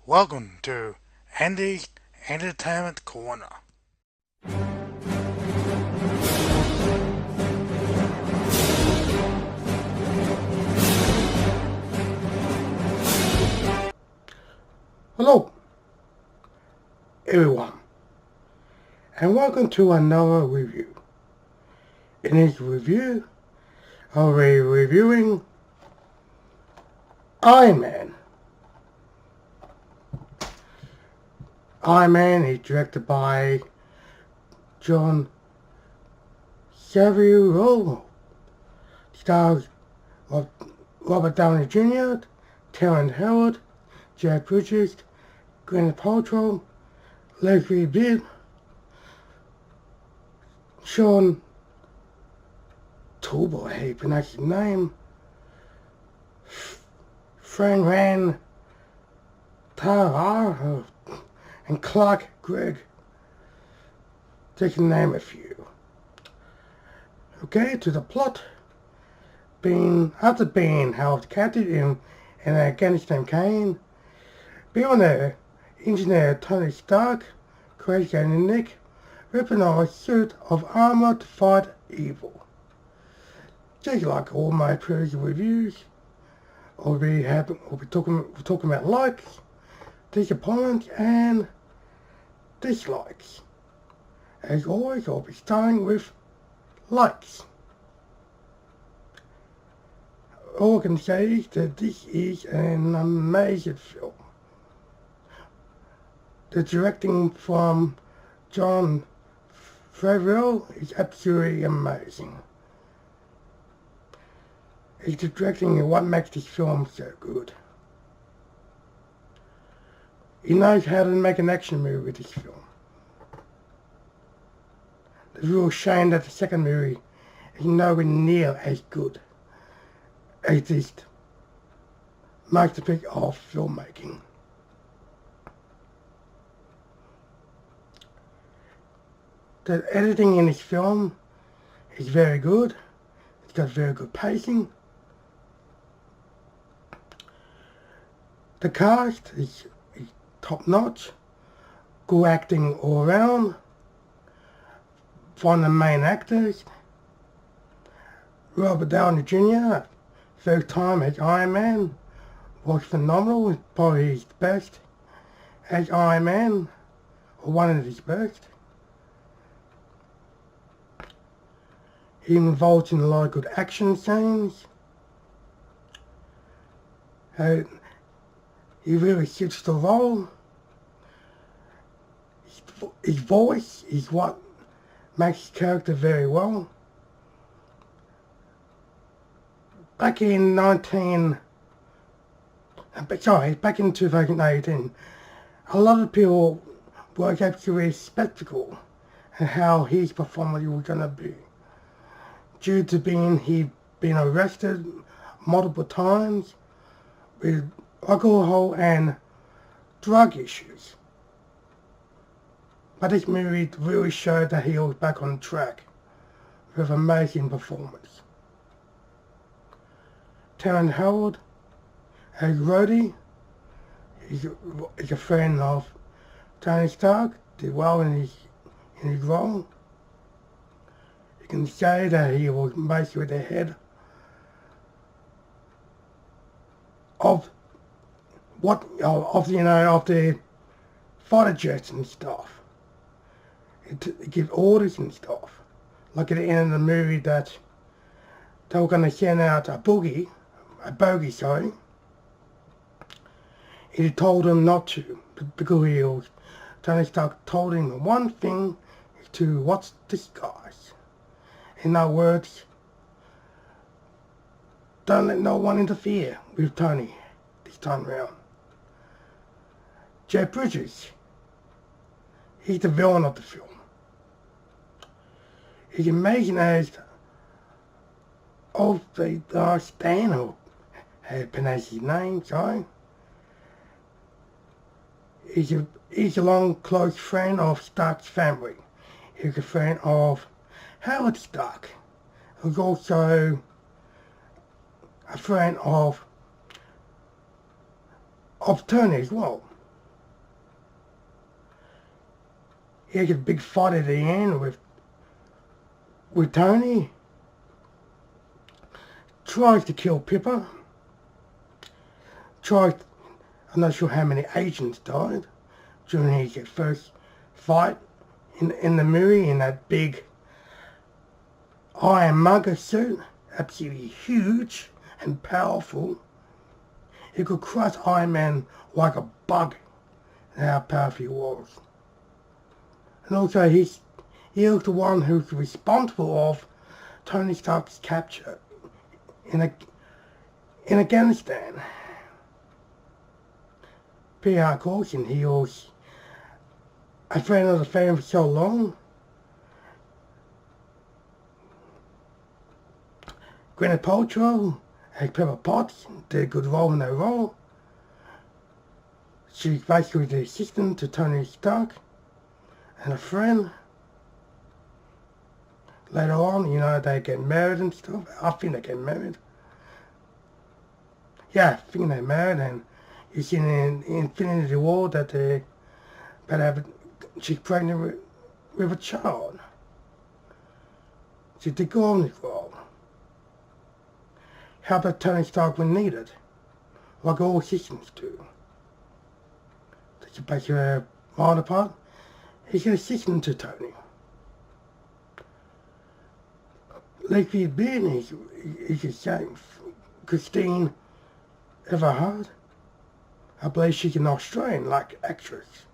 Welcome to Andy's Entertainment Corner. Hello, everyone, and welcome to another review. In this review, I'll be reviewing Iron Man. Iron Man is directed by John Favreau. Stars of Robert Downey Jr., Terrence Howard, Jeff Bridges, Gwyneth Paltrow, Leslie Bibb, Sean Tauber, how you pronounce his name, Fran Ran Tahar, and Clark Gregg, just to name a few. Okay, to the plot. After being held captive in an Afghanistan campaign, billionaire engineer Tony Stark creates a unique weaponized suit of armor to fight evil. Just like all my previous reviews, we'll be talking about likes, disappointments, and dislikes. As always, I'll be starting with likes. All I can say is that this is an amazing film. The directing from John Favreau is absolutely amazing. It's the directing and what makes this film so good. He knows how to make an action movie with this film. The real shame that the second movie is nowhere near as good as this masterpiece of filmmaking. The editing in this film is very good. It's got very good pacing. The cast is top notch. Good acting all around. From the main actors, Robert Downey Jr., first time as Iron Man, was phenomenal. Probably his best as Iron Man, or one of his best. He involved in a lot of good action scenes. He really suits the role. His voice is what makes his character very well. Back in 2018, a lot of people were actually skeptical at how his performance was gonna be, due to he'd been arrested multiple times with alcohol and drug issues. But this movie really showed that he was back on track with amazing performance. Terrence Howard as Rhodey, he's a friend of Tony Stark, did well in his role. You can say that he was basically the head of the fighter jets and stuff. It gives orders and stuff. Like at the end of the movie that they were going to send out a bogey, he told him not to, because Tony Stark told him one thing to watch this guys. In other words, don't let no one interfere with Tony this time around. Jeff Bridges, he's the villain of the film. He's amazing as Stan, or how to pronounce his name, sorry. He's a long, close friend of Stark's family. He's a friend of Howard Stark, who's also a friend of Tony as well. he has a big fight at the end with Tony. Tries to kill Pippa. I'm not sure how many agents died during his first fight in the movie in that big ironmonger suit. Absolutely huge and powerful. He could crush Iron Man like a bug. How powerful he was. And also he was the one who's responsible of Tony Stark's capture in Afghanistan. P.R. Caution, he was a friend of the family for so long. Gwyneth Paltrow as Pepper Potts did a good role in that role. She's basically the assistant to Tony Stark and a friend. Later on, you know, they get married and stuff. I think they get married. Yeah, I think they're married, and you see in Infinity War that she's pregnant with a child. She's the golden role. How about Tony Stark when needed? Like all assistants do. She's basically a counterpart. He's an assistant to Tony. Lately being is the same. Christine Everhart, I believe she's an Australian like actress.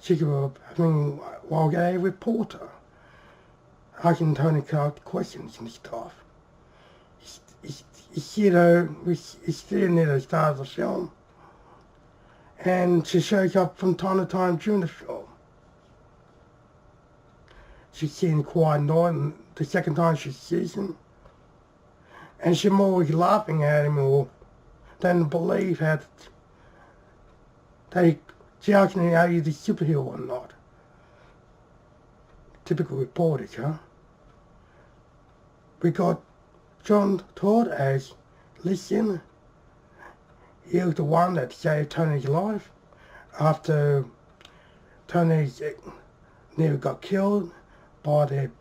She's while a reporter asking Tony Stark questions and stuff. It's still near the start of the film, and she shows up from time to time during the film. She's seen quite annoyed the second time she sees him, and she's always laughing at him or don't believe that she asking him, are you the superhero or not? Typical reporters, huh? We got John Todd as Listen. He was the one that saved Tony's life after Tony nearly got killed by the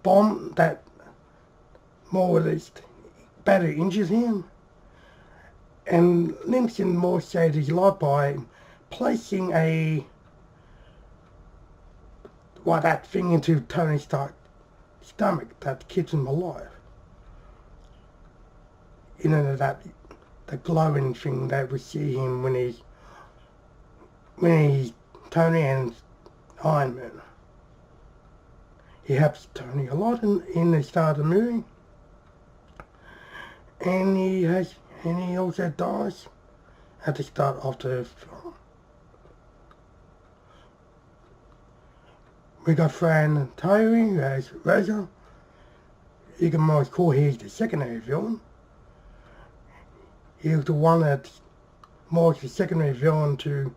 bomb that more or less badly injured him. And Lincoln more saved his life by placing that thing into Tony Stark's stomach that keeps him alive. You know, the glowing thing that we see him when he's Tony and Iron Man. He helps Tony a lot in the start of the movie. And he also dies at the start of the film. We got Fran Tyree as Rosa. You can most call he's the secondary villain. He was the one that's more the secondary villain to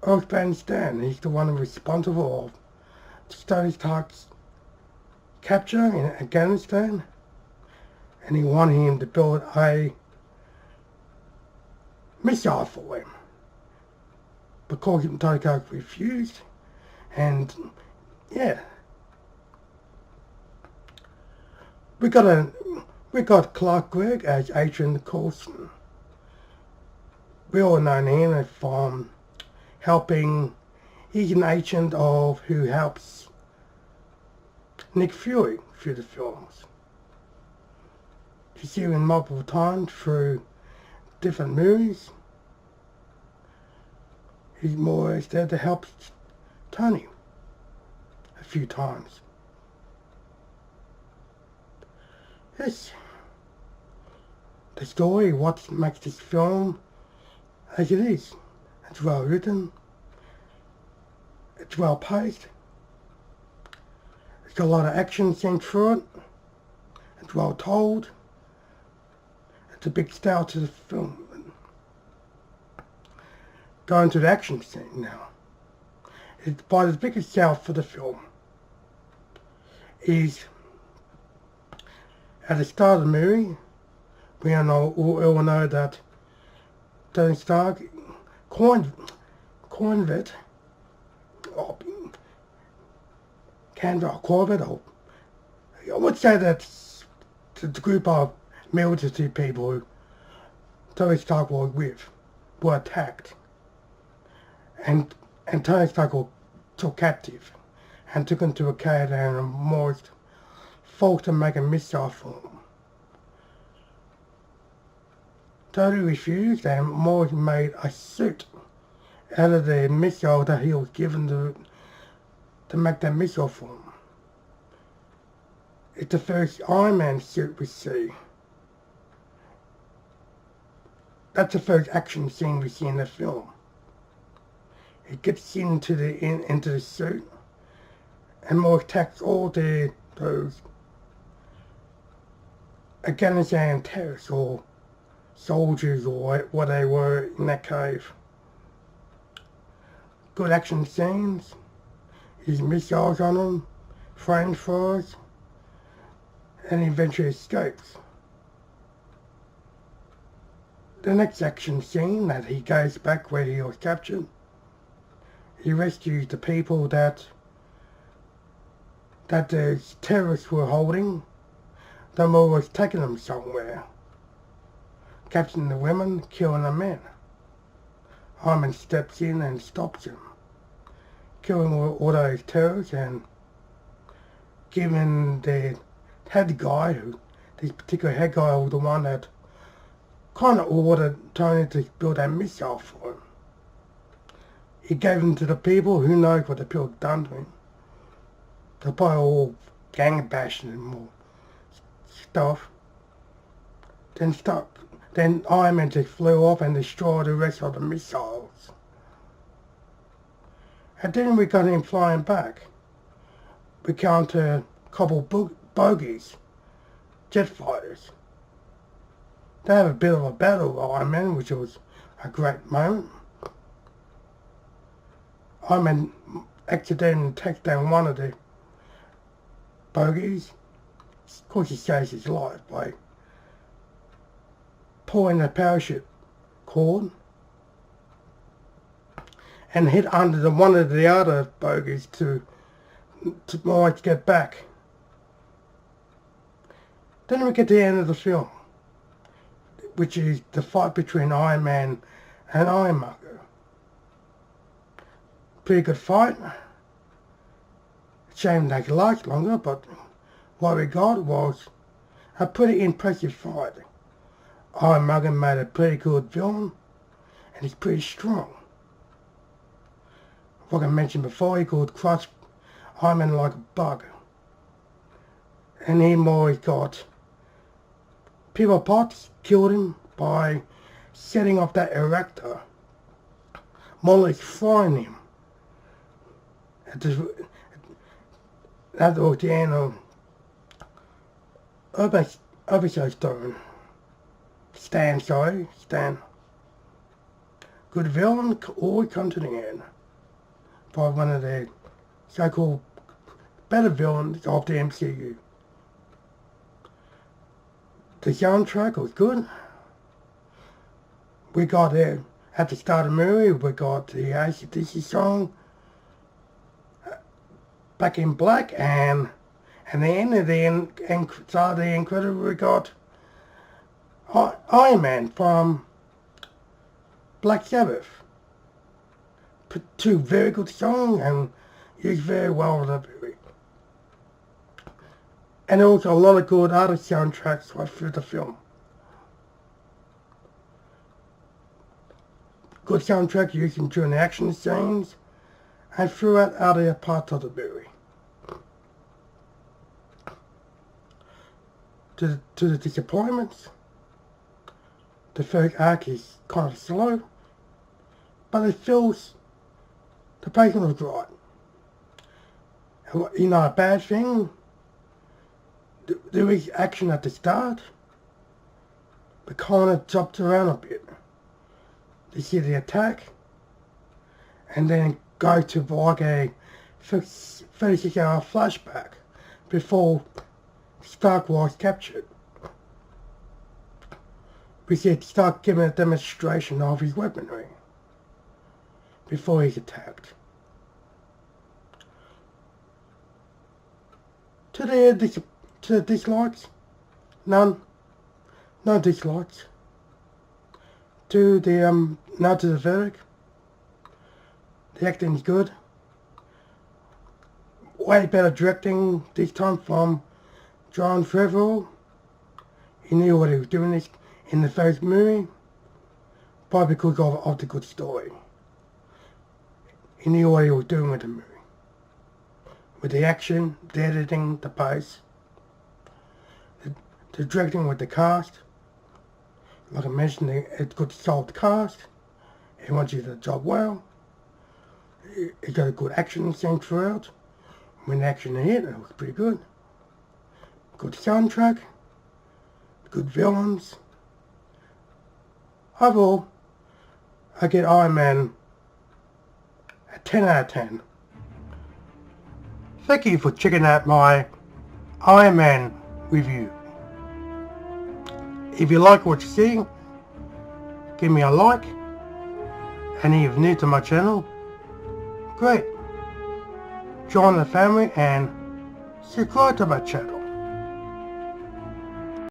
Afghanistan. He's the one responsible of Tony Stark's capture in Afghanistan. And he wanted him to build a missile for him. But Tony Stark refused. And yeah, we got Clark Gregg as Agent Coulson. We all know him from helping. He's an agent who helps Nick Fury through the films. You see him multiple times through different movies. He's more or less there to help Tony a few times. Yes. The story, what makes this film as it is. It's well written. It's well paced. It's got a lot of action scenes through it. It's well told. It's a big style to the film. Going to the action scene now. It's by the biggest sell for the film is at the start of the movie. We all know that Tony Stark, Cornvet, Canberra Corbett, or I would say that the group of military people who Tony Stark was with were attacked, and Tony Stark was took captive and took him to a cave and Morris forced to make a missile for him. Tony refused and Morris made a suit out of the missile that he was given to make that missile for him. It's the first Iron Man suit we see. That's the first action scene we see in the film. He gets into the suit and Morris attacks all those Afghanistan terrorists or soldiers or what they were in that cave. Good action scenes. His missiles on them, flamethrowers, and he eventually escapes. The next action scene that he goes back where he was captured, he rescues the people that the terrorists were holding. The more was taking them somewhere, capturing the women, killing the men. Iron Man steps in and stops him, killing all those terrorists and giving the head guy, this particular head guy was the one that kind of ordered Tony to build a missile for him. He gave them to the people. Who knows what the people done to him. They're probably all gang bashing and more stuff. Then Iron Man just flew off and destroyed the rest of the missiles. And then we got him flying back. We counter a couple bogies, jet fighters. They have a bit of a battle with Iron Man, which was a great moment. Iron Man accidentally takes down one of the bogies. Of course he saves his life by pulling the parachute cord and hit under one of the other bogies to get back. Then we get to the end of the film, which is the fight between Iron Man and Ironmonger. Pretty good fight. Shame they could last longer, but what we got was a pretty impressive fight. Ironmonger made a pretty good villain, and he's pretty strong. Like I mentioned before, he could crush Iron Man like a bug. And he more got People Potts killed him by setting off that erector. Molly's frying him. That was the end of episode Stone. Stan. Good villain, always come to the end. Probably one of the so-called better villains of the MCU. The soundtrack was good. We got there at the start of the movie, we got the AC/DC song, Back in Black, and at the end of the start of the end credit, we got Iron Man from Black Sabbath. Two very good songs and used very well in the movie. And also a lot of good other soundtracks right through the film. Good soundtrack used during the action scenes and throughout other parts of the movie. To the disappointments, the first arc is kind of slow, but it feels the pacing was right. You know, a bad thing, there is action at the start, but kind of drops around a bit. You see the attack, and then go to like a 36-hour flashback before Stark was captured. We see Stark giving a demonstration of his weaponry before he's attacked. To the dislikes, none. No dislikes. To the no to the verdict. The acting's good. Way better directing this time from Jon Favreau. He knew what he was doing this in the first movie, probably because of the good story. He knew what he was doing with the movie. With the action, the editing, the pace, the directing with the cast. Like I mentioned, it's got a solid cast. Everyone did the job well. It got a good action scene throughout. When the action hit, it was pretty good. Good soundtrack. Good villains. Overall, I get Iron Man a 10 out of 10. Thank you for checking out my Iron Man review. If you like what you see, give me a like. And if you're new to my channel, great. Join the family and subscribe to my channel.